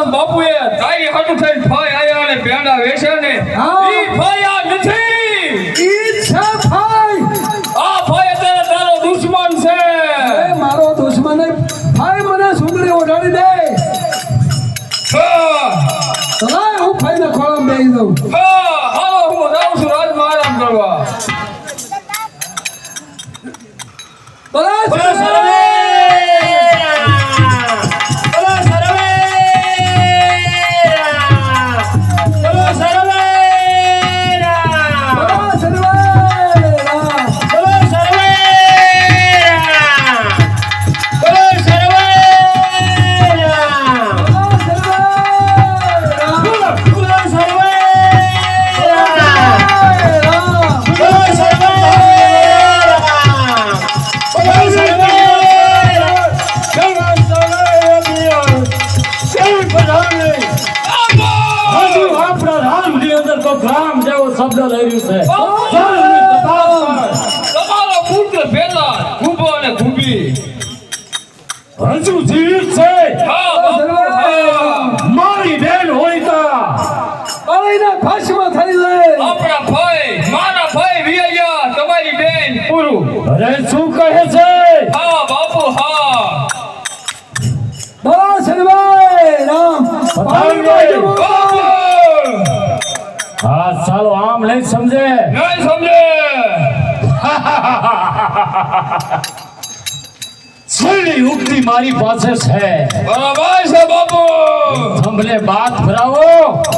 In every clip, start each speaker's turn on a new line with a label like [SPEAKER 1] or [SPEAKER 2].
[SPEAKER 1] માણસ બાપુએ તારી હાટુ થઈને ફાય આયા અને પેંડા વેચે ને ઈ ફાયા નથી
[SPEAKER 2] ઈ છે ભાઈ
[SPEAKER 1] આ ફાય તારો દુશ્મન છે
[SPEAKER 2] એ મારો દુશ્મન ભાઈ મને સુંદરી ઓઢાડી દે ચલાય હું ભાઈને ખોળામાં બેસી દઉં
[SPEAKER 1] હાલો હું જાઉં છું રાજમાં આરામ કરવા
[SPEAKER 3] ગ્રામ જેવો શબ્દ લઈ રહ્યું છે
[SPEAKER 1] તમારો પુત્ર પેલા ખૂબો અને ખૂબી
[SPEAKER 3] હજુ જીવિત છે મારી બેન હોય
[SPEAKER 2] અરેને ફાંસીમાં થઈ લે
[SPEAKER 1] આપણા ભાઈ મારા ભાઈ વિયા તમારી બેન પૂરું
[SPEAKER 3] અરે શું કહે છે
[SPEAKER 1] હા બાપુ હા
[SPEAKER 2] બોલો શનિવારે રામ
[SPEAKER 1] બાપુ
[SPEAKER 3] હા ચાલો આમ નહીં સમજે
[SPEAKER 1] નહીં સમજે
[SPEAKER 3] છેલ્લી ઉક્તિ મારી પાસે છે
[SPEAKER 1] બરાબર છે બાપુ
[SPEAKER 3] થંભલે બાત ભરાવો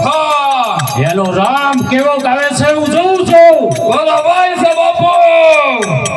[SPEAKER 1] હા
[SPEAKER 3] એનો રામ કેવો ગાવે છે હું જોઉં છું
[SPEAKER 1] બરાબર છે